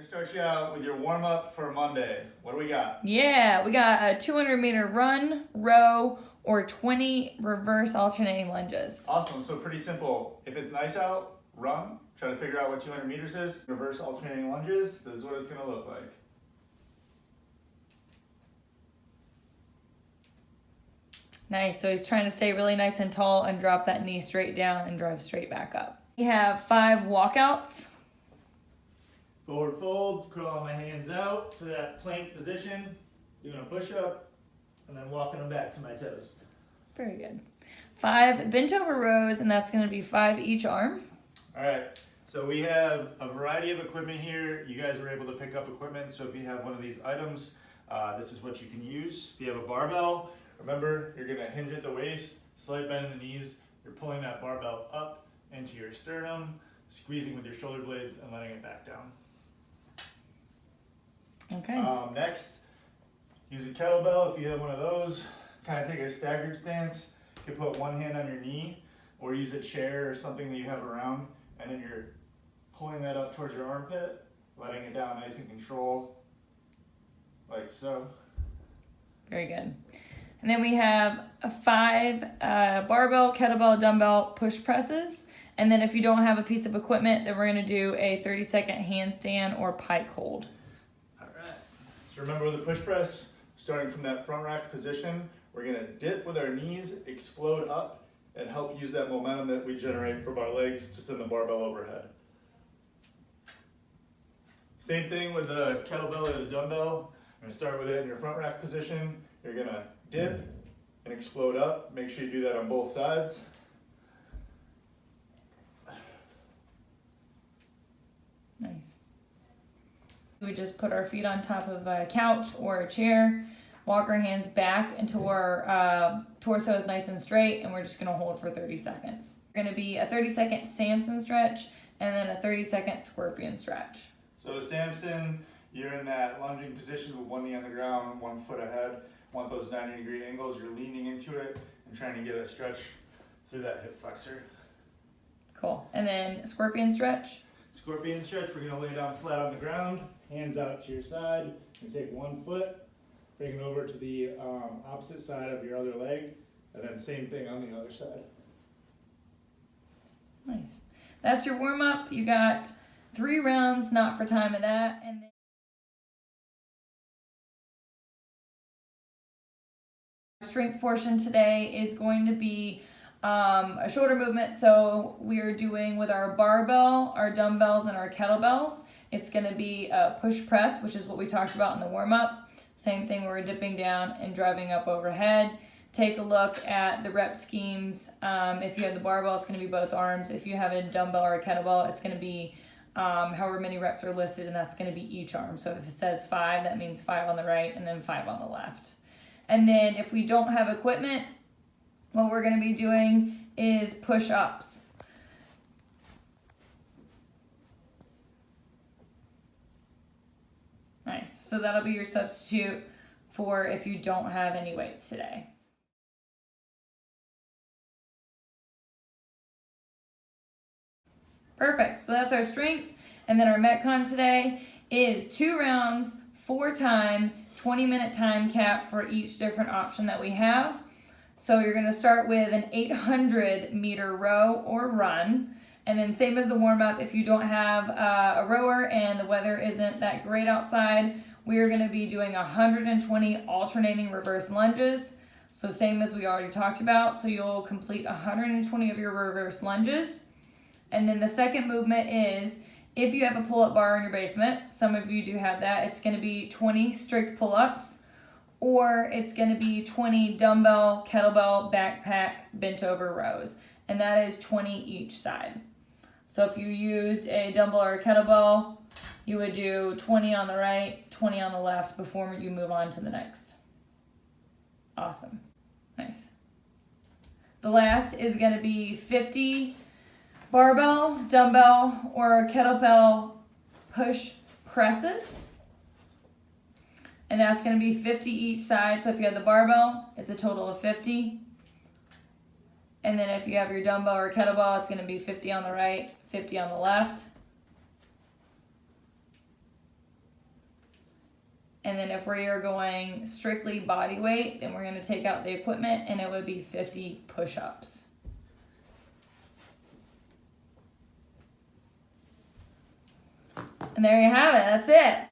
gonna start you out with your warm-up for Monday. What do we got? Yeah, we got a 200-meter run, row, or 20 reverse alternating lunges. Awesome, so pretty simple. If it's nice out, run. Try to figure out what 200 meters is. Reverse alternating lunges, this is what it's gonna look like. Nice, so he's trying to stay really nice and tall and drop that knee straight down and drive straight back up. We have 5 walkouts. Forward fold, crawl my hands out to that plank position, doing a push-up, and then walking them back to my toes. Very good. 5 bent over rows, and that's gonna be 5 each arm. All right, so we have a variety of equipment here. You guys were able to pick up equipment, so if you have one of these items, this is what you can use. If you have a barbell, remember, you're gonna hinge at the waist, slight bend in the knees. You're pulling that barbell up into your sternum, squeezing with your shoulder blades and letting it back down. Okay. Next, use a kettlebell if you have one of those. Kind of take a staggered stance. You can put one hand on your knee or use a chair or something that you have around, and then you're pulling that up towards your armpit, letting it down nice and control, like so. Very good. And then we have a 5 barbell, kettlebell, dumbbell push presses. And then if you don't have a piece of equipment, then we're gonna do a 30-second handstand or pike hold. All right, so remember with the push press, starting from that front rack position, we're gonna dip with our knees, explode up, and help use that momentum that we generate from our legs to send the barbell overhead. Same thing with the kettlebell or the dumbbell. I'm gonna start with it in your front rack position. You're gonna dip and explode up. Make sure you do that on both sides. Nice. We just put our feet on top of a couch or a chair, walk our hands back until our torso is nice and straight, and we're just gonna hold for 30 seconds. We're gonna be a 30-second Samson stretch and then a 30-second scorpion stretch. So Samson, you're in that lunging position with one knee on the ground, 1 foot ahead. Want those 90-degree angles, you're leaning into it and trying to get a stretch through that hip flexor. Cool. And then scorpion stretch. Scorpion stretch, we're gonna lay down flat on the ground, hands out to your side, and take 1 foot, bring it over to the opposite side of your other leg, and then same thing on the other side. Nice. That's your warm-up. You got 3 rounds, not for time of that. And then strength portion today is going to be a shoulder movement. So we're doing with our barbell, our dumbbells, and our kettlebells. It's going to be a push press, which is what we talked about in the warm-up. Same thing, we're dipping down and driving up overhead. Take a look at the rep schemes. If you have the barbell, it's going to be both arms. If you have a dumbbell or a kettlebell, it's going to be however many reps are listed, and that's going to be each arm. So if it says 5, that means 5 on the right and then 5 on the left. And then if we don't have equipment, what we're going to be doing is push-ups. Nice. So that'll be your substitute for if you don't have any weights today. Perfect. So that's our strength. And then our Metcon today is 2 rounds, 4 time, 20-minute time cap for each different option that we have. So you're going to start with an 800-meter row or run. And then same as the warm-up, if you don't have a rower and the weather isn't that great outside, we are going to be doing 120 alternating reverse lunges. So same as we already talked about. So you'll complete 120 of your reverse lunges. And then the second movement is, if you have a pull-up bar in your basement, some of you do have that, it's going to be 20 strict pull-ups, or it's going to be 20 dumbbell, kettlebell, backpack, bent over rows. And that is 20 each side. So if you used a dumbbell or a kettlebell, you would do 20 on the right, 20 on the left before you move on to the next. Awesome. Nice. The last is going to be 50 barbell, dumbbell, or kettlebell push presses. And that's going to be 50 each side. So if you have the barbell, it's a total of 50. And then if you have your dumbbell or kettlebell, it's going to be 50 on the right, 50 on the left. And then if we are going strictly body weight, then we're going to take out the equipment and it would be 50 push-ups. And there you have it. That's it.